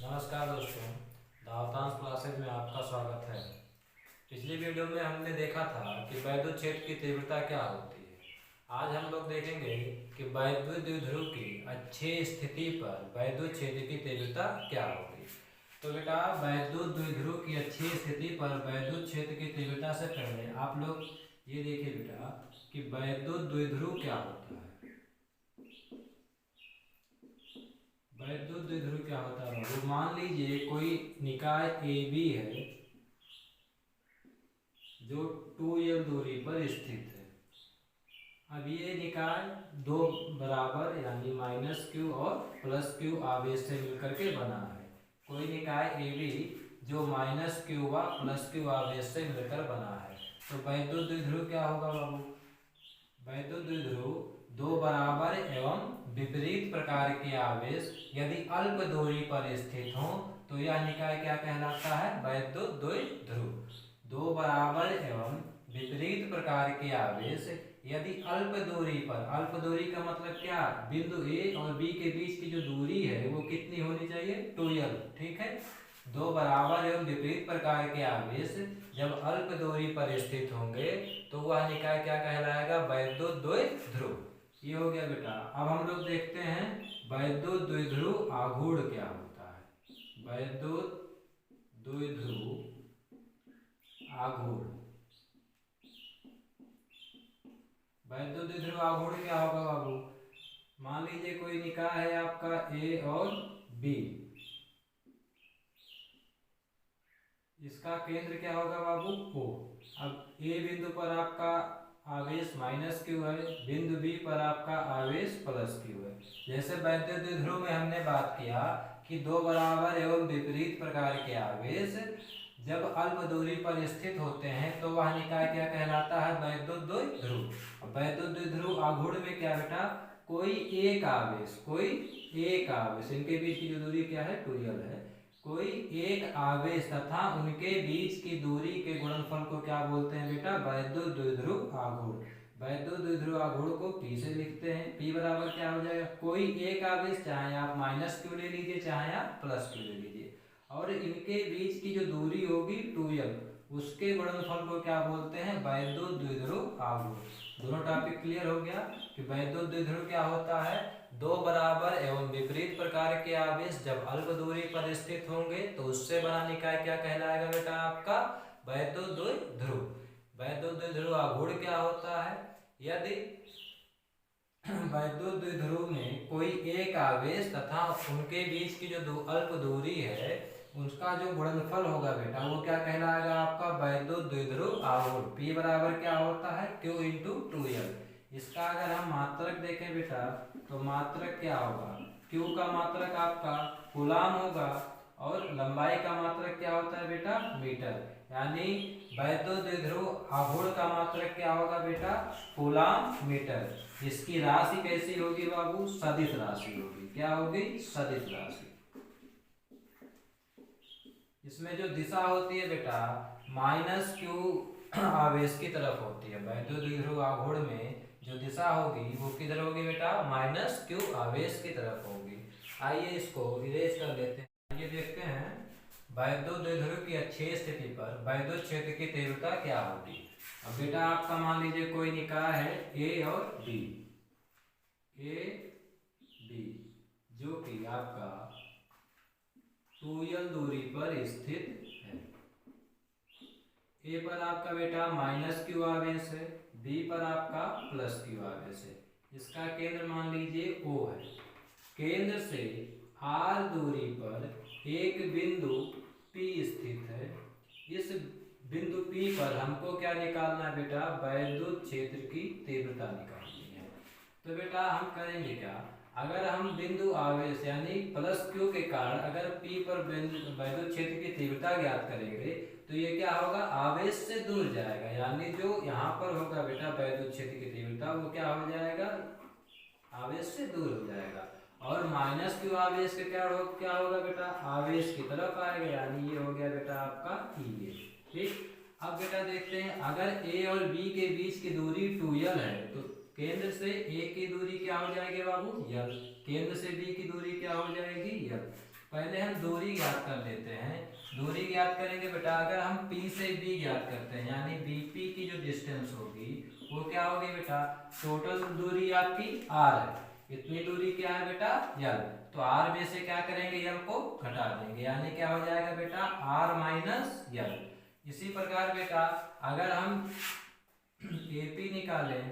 नमस्कार दोस्तों, दावतांश क्लासेज में आपका स्वागत है। पिछली वीडियो में हमने देखा था कि वैद्युत क्षेत्र की तीव्रता क्या होती है। आज हम लोग देखेंगे कि वैद्युत द्विध्रुव की अच्छी स्थिति पर वैद्युत क्षेत्र की तीव्रता क्या होगी। तो बेटा, वैद्युत द्विध्रुव की अच्छी स्थिति पर वैद्युत क्षेत्र की तीव्रता से पहले आप लोग ये देखिए बेटा कि वैद्युत द्विध्रुव क्या होता है। वैद्युत द्विध्रुव क्या होता है? वो मान लीजिए कोई निकाय ए बी है जो 2l दूरी पर स्थित है। अब ये निकाय दो बराबर यानी -q और +q आवेश से मिलकर के बना है। कोई निकाय ए बी जो -q व +q आवेश से मिलकर बना है। तो वैद्युत द्विध्रुव क्या होगा बाबू? वैद्युत द्विध्रुव दो बराबर एवं विपरीत प्रकार के आवेश यदि अल्प दूरी पर स्थित हो तो यह निकाय क्या कहलाता है? वैद्युत द्विध्रुव। दो बराबर एवं विपरीत प्रकार के आवेश यदि अल्प दूरी पर, अल्प दूरी का मतलब क्या? बिंदु ए और बी के बीच की जो दूरी है वो कितनी होनी चाहिए? 2l। ठीक है। दो बराबर एवं विपरीत प्रकार के आवेश जब अल्प दूरी पर स्थित होंगे तो वह निकाय क्या कहलाएगा? वैद्युत द्विध्रुव। ये हो गया बेटा। अब हम लोग देखते हैं वैद्युत द्विध्रुव आघूर्ण क्या होता है। वैद्युत द्विध्रुव आघूर्ण। वैद्युत द्विध्रुव आघूर्ण क्या होगा बाबू? मान लीजिए कोई निकाय है आपका ए और बी। इसका केंद्र क्या होगा बाबू? O। अब ए बिंदु पर आपका आवेश -q है, बिंदु बी पर आपका आवेश +q है। जैसे वैद्युत द्विध्रुव में हमने बात किया कि दो बराबर एवं विपरीत प्रकार के आवेश जब अल्प दूरी पर स्थित होते हैं तो वह निकाय क्या कहलाता है? वैद्युत द्विध्रुव। वैद्युत द्विध्रुव आघूर्ण में क्या बेटा? कोई एक आवेश इनके बीच की जो दूरी क्या है? 2l है। कोई एक आवेश तथा उनके बीच की दूरी के गुणनफल को क्या बोलते हैं बेटा? वैद्युत द्विध्रुव आघूर्ण। वैद्युत द्विध्रुव आघूर्ण को P से लिखते हैं। P बराबर क्या हो जाएगा? कोई एक आवेश, चाहे आप -q ले लीजिए चाहे आप +q ले लीजिए, और इनके बीच की जो दूरी होगी 2l, उसके गुणनफल को क्या बोलते हैं? वैद्युत द्विध्रुव आघूर्ण। दोनों टॉपिक क्लियर हो गया कि वैद्युत द्विध्रुव क्या होता है? दो बराबर एवं विपरीत प्रकार के आवेश जब अल्प दूरी पर स्थित होंगे तो उससे बना निकाय क्या कहलाएगा बेटा? आपका वैद्युत द्विध्रुव। वैद्युत द्विध्रुव आघूर्ण क्या होता है? यदि वैद्युत द्विध्रुव में कोई एक आवेश तथा उनके बीच की जो अल्प दूरी है उसका जो गुणनफल होगा बेटा वो क्या कहलाएगा? आपका वैद्युत द्विध्रुव आघूर्ण। P बराबर क्या होता है? Q × 2l। इसका अगर हम मात्रक देखें बेटा तो मात्रक क्या होगा? Q का मात्रक आपका कूलाम होगा और लंबाई का मात्रक क्या होता है बेटा? मीटर। यानी वैद्युत द्विध्रुव आघूर्ण का मात्रक क्या होगा बेटा? Coulomb metre. इसकी राशि कैसी होगी बाबू? सदिश राशि होगी। क्या होगी? सदिश राशि। इसमें जो दिशा होती है बेटा -q आवेश की तरफ होती है। वैद्युत द्विध्रुव आघूर्ण में जो दिशा होगी वो किधर होगी बेटा? -q आवेश की तरफ होगी। आइए इसको इरेज कर लेते हैं। ये देखते हैं वैद्युत द्विध्रुव की अच्छी स्थिति पर वैद्युत क्षेत्र की तीव्रता क्या होगी। अब बेटा आपका मान लीजिए कोई निकाय है ए और बी, जो कि आपका 2l दूरी पर स्थित है। ए पर आपका बेटा -q आवेश है, बी पर आपका +q आवेश है। इसका केंद्र मान लीजिए O है। केंद्र से r दूरी पर एक बिंदु P स्थित है। इस बिंदु P पर हमको क्या निकालना है बेटा? वैद्युत क्षेत्र की तीव्रता निकालनी है। तो बेटा हम करेंगे क्या? अगर हम बिंदु आवेश यानी +q के कारण अगर P पर वैद्युत क्षेत्र की तीव्रता ज्ञात करेंगे तो ये क्या होगा? आवेश से दूर जाएगा। यानी जो यहाँ पर होगा बेटा वैद्युत क्षेत्र की तीव्रता वो क्या हो जाएगा? आवेश से दूर हो जाएगा। और -q आवेश का क्या होगा बेटा? आवेश की तरफ आएगा। यानी ये हो गया बेटा आपका E। ठीक। अब बेटा देखते हैं अगर A और B के बीच की दूरी 2l है तो केंद्र से A की दूरी क्या हो जाएगी बाबू? l। केंद्र से B की दूरी क्या हो जाएगी? l। पहले हम दूरी ज्ञात कर लेते हैं। दूरी ज्ञात करेंगे बेटा, अगर हम P से B ज्ञात करते हैं यानी BP की जो डिस्टेंस होगी वो क्या होगी बेटा, टोटल दूरी आपकी R है, इतनी दूरी क्या है बेटा L, तो R में से क्या करेंगे L को घटा देंगे यानी क्या हो जाएगा बेटा R माइनस L। इसी प्रकार बेटा अगर हम AP निकालें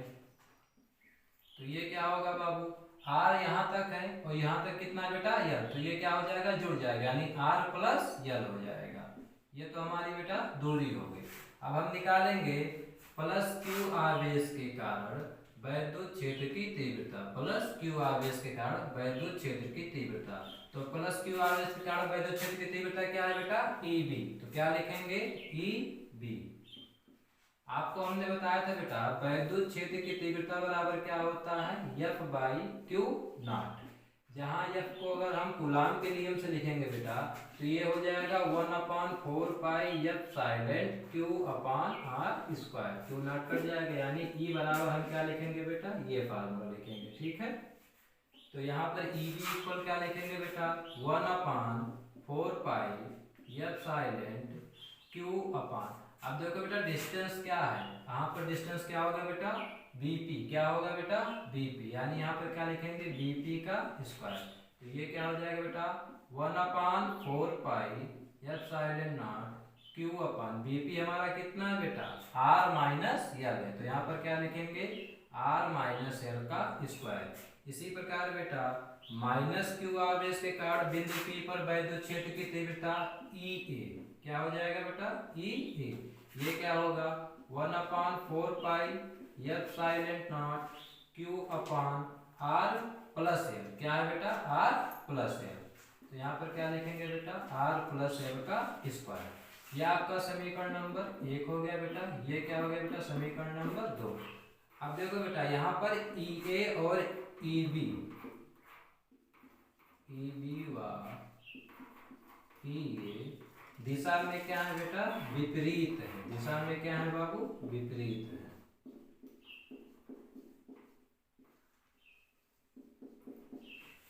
तो ये क्या होगा बाबू, R यहाँ तक है और यहाँ तक कितना बेटा L, तो ये क्या हो जाएगा जुड़ जाएगा यानी R प्लस L हो जाएगा। ये तो हमारी बेटा दूरी हो गई। अब हम निकालेंगे प्लस Q आवेश के कारण वैद्युत क्षेत्र की तीव्रता, प्लस Q आवेश के कारण वैद्युत क्षेत्र की तीव्रता। तो प्लस Q आवेश के कारण वैद्युत क्षेत्र की तीव्रता क्या है बेटा EB, तो क्या लिखेंगे EB। आपको हमने बताया था बेटा वैद्युत क्षेत्र की तीव्रता बराबर क्या होता है F बाई Q नॉट, जहाँ F को अगर हम कूलाम के नियम से लिखेंगे बेटा तो ये हो जाएगा 1/4 पाई F silent Q upon R square, Q not cut जाएगा यानी E बराबर हम क्या लिखेंगे बेटा ये फार्मूला लिखेंगे, ठीक है। तो यहाँ पर EB इक्वल क्या लिखेंगे बेटा 1/4 पाई F साइलेंट Q अपान, अब देखो बेटा डिस्टेंस क्या है, यहाँ पर डिस्टेंस क्या होगा बेटा BP, क्या होगा बेटा BP, यानी यहाँ पर क्या लिखेंगे BP का स्क्वायर, तो ये क्या हो जाएगा बेटा 1/4 पाई F silent not Q upon BP हमारा कितना है बेटा R माइनस L है, तो यहाँ पर क्या लिखेंगे R माइनस L का स्क्वायर। इसी प्रकार बेटा माइनस Q आवेश के कारण बिंदु P पर वैद्युत क्षेत्र की तीव्रता EA क्या हो जाएगा बेटा EA, ये क्या होगा 1/4 पाई F silent not Q upon R plus L, क्या है बेटा R प्लस L, तो यहाँ पर क्या लिखेंगे बेटा R प्लस L का स्क्वायर। ये आपका समीकरण नंबर 1 हो गया बेटा, ये क्या हो गया बेटा समीकरण नंबर 2। अब देखो बेटा यहाँ पर EA और EB व EA दिशा में क्या है बेटा विपरीत है, दिशा में क्या है बाबू विपरीत है।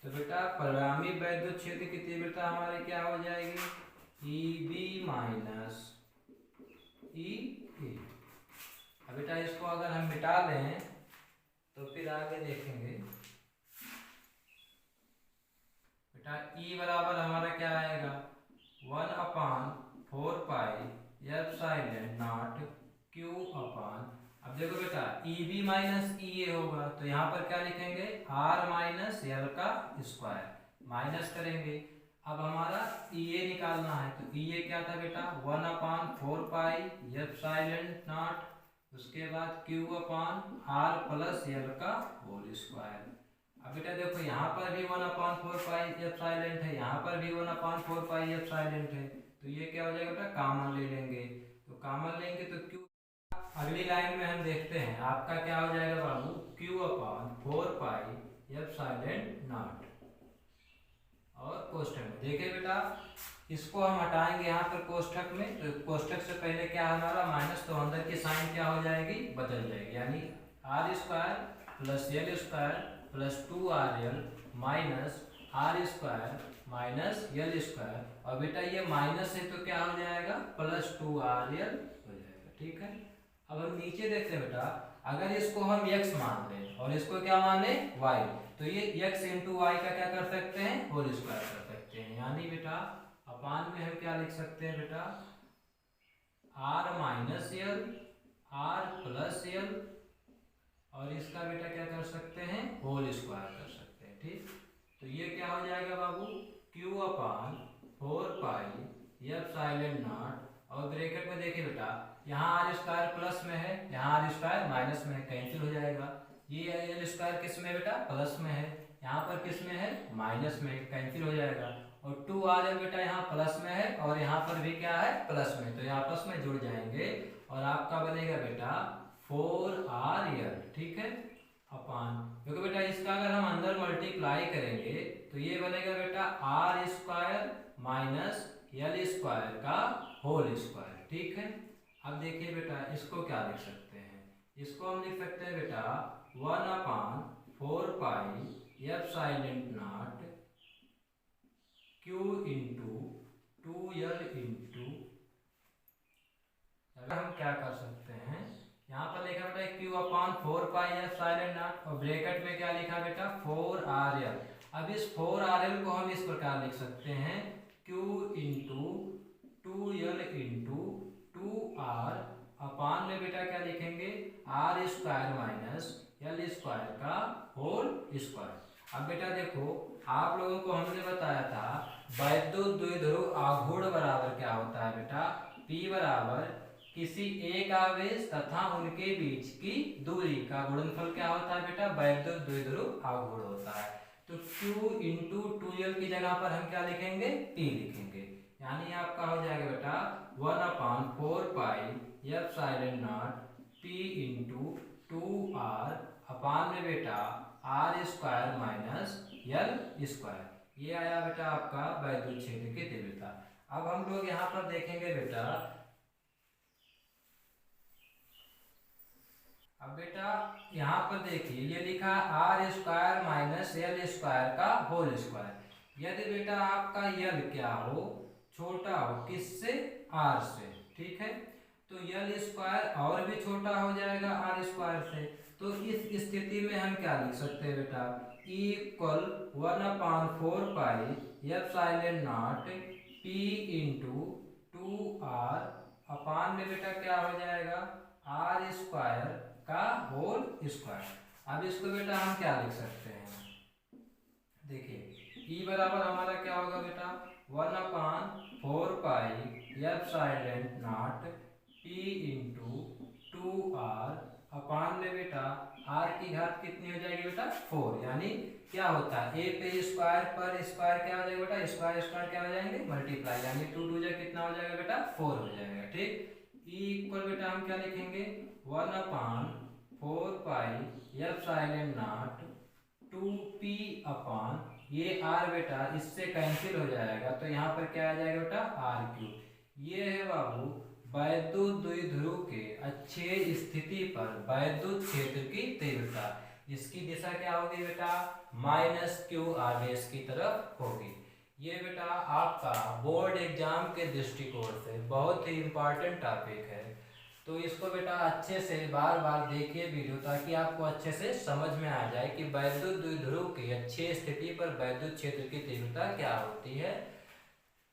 तो बेटा परिणामी वैद्युत क्षेत्र की तीव्रता हमारी क्या हो जाएगी EB माइनस EA। अब बेटा इसको अगर हम मिटा लें तो फिर आगे देखेंगे बेटा E बराबर हमारा क्या आएगा 1/4 पाई F साइलेंट नॉट Q अपान, अब देखो बेटा EB माइनस EA होगा तो यहाँ पर क्या लिखेंगे R माइनस L का स्क्वायर, माइनस करेंगे। अब हमारा EA निकालना है तो EA क्या था बेटा 1/4 पाई F साइलेंट नॉट, उसके बाद Q अपान R प्लस L का होल स्क्वायर। अब बेटा देखो यहाँ पर भी 1/4 पाई F साइलेंट है, यहाँ पर भी 1/4 पाई F साइलेंट है, तो ये क्या हो जाएगा बेटा कॉमन ले लेंगे, तो कॉमन लेंगे तो Q, अगली लाइन में हम देखते हैं आपका क्या हो जाएगा बाबू Q/4 pi F silent not, और कोष्ठक में देखिए बेटा इसको हम हटाएंगे यहाँ पर कोष्ठक में, तो कोष्ठक से पहले क्या हमारा माइनस, तो अंदर की साइन क्या हो जाएगी बदल जाएगी यानी R square plus L square plus 2RL minus R square minus L square, और बेटा ये माइनस है तो क्या हो जाएगा प्लस 2RL हो जाएगा, ठीक है। अब हम नीचे देखते हैं बेटा अगर इसको हम x मान लें और इसको क्या माने y, तो ये x इंटू वाई का क्या कर सकते हैं होल स्क्वायर कर सकते हैं, यानी बेटा अपान में हम क्या लिख सकते हैं बेटा R minus L R plus L, और इसका बेटा क्या कर सकते हैं होल स्क्वायर कर सकते हैं, ठीक। तो ये क्या हो जाएगा बाबू Q/4 pi F silent not, और ब्रैकेट में देखिए बेटा यहाँ R स्क्वायर प्लस में है, यहाँ R स्क्वायर माइनस में है, कैंसिल हो जाएगा। ये L स्क्वायर किस में बेटा प्लस में है, यहाँ पर किस में है माइनस में, कैंसिल हो जाएगा। और 2RL बेटा यहाँ प्लस में है और यहाँ पर भी क्या है प्लस में, तो ये आपस में जुड़ जाएंगे और आपका बनेगा बेटा 4RL, ठीक है अपान, क्योंकि बेटा इसका अगर हम अंदर मल्टीप्लाई करेंगे तो ये बनेगा बेटा R square minus L square का होल स्क्वायर, ठीक है। अब देखिए बेटा इसको क्या लिख सकते हैं, इसको हम लिख सकते हैं बेटा 1/4 पाई F silent not Q into 2L into, हम क्या कर सकते हैं, यहाँ पर लिखा बेटा Q अपॉन 4πF और ब्रैकेट में क्या लिखा बेटा 4RL। अब इस 4RL को हम इस प्रकार लिख सकते हैं Q into 2L into 2R अपान में बेटा क्या लिखेंगे R square minus L square का होल स्क्वायर। अब बेटा देखो आप लोगों को हमने बताया था वैद्युत द्विध्रुव आघूर्ण बराबर क्या होता है बेटा, P बराबर किसी एक आवेश तथा उनके बीच की दूरी का गुणनफल क्या होता है बेटा, वैद्युत द्विध्रुव आघूर्ण होता है। तो Q इंटू 2L की जगह पर हम क्या लिखेंगे P लिखेंगे, यानी आपका हो जाएगा बेटा 1/4π P इंटू 2R अपान में बेटा R square minus L square. ये आया बेटा आपका वैद्युत क्षेत्र की तीव्रता। अब हम लोग यहाँ पर देखेंगे बेटा, अब बेटा यहाँ पर देखिए ये लिखा R square minus L square का होल स्क्वायर। यदि बेटा आपका L क्या हो, छोटा हो किससे, R से, ठीक है, तो L स्क्वायर और भी छोटा हो जाएगा R स्क्वायर से। तो इस स्थिति में हम क्या लिख सकते हैं बेटा, E equal 1/4π P into 2R अपान में बेटा क्या हो जाएगा R स्क्वायर का होल स्क्वायर। अब इसको बेटा हम क्या लिख सकते हैं, देखिए E बराबर हमारा क्या होगा बेटा 1/4π P इंटू 2R अपान में बेटा R की घात कितनी हो जाएगी बेटा 4, यानी क्या होता है A पे स्क्वायर पर स्क्वायर क्या हो जाएगा बेटा, स्क्वायर स्क्वायर क्या हो जाएंगे मल्टीप्लाई, यानी 2 2 जा कितना हो जाएगा बेटा 4 हो जाएगा, ठीक। E इक्वल बेटा हम क्या लिखेंगे 1/4π 2P अपान ये R बेटा इससे कैंसिल हो जाएगा, तो यहाँ पर क्या आ जाएगा बेटा R3। ये है बाबू वैद्युत द्विध्रुव के अच्छे स्थिति पर वैद्युत क्षेत्र की तीव्रता। इसकी दिशा क्या होगी बेटा -Q आवेश की तरफ होगी। ये बेटा आपका बोर्ड एग्जाम के दृष्टिकोण से बहुत ही इंपॉर्टेंट टॉपिक है, तो इसको बेटा अच्छे से बार बार देखिए वीडियो, ताकि आपको अच्छे से समझ में आ जाए कि वैद्युत द्विध्रुव की अच्छी स्थिति पर वैद्युत क्षेत्र की तीव्रता क्या होती है।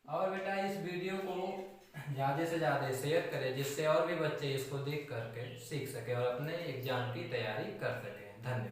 और बेटा इस वीडियो को ज़्यादा से ज़्यादा शेयर करें, जिससे और भी बच्चे इसको देख करके सीख सके और अपने एग्जाम की तैयारी कर सकें। धन्यवाद।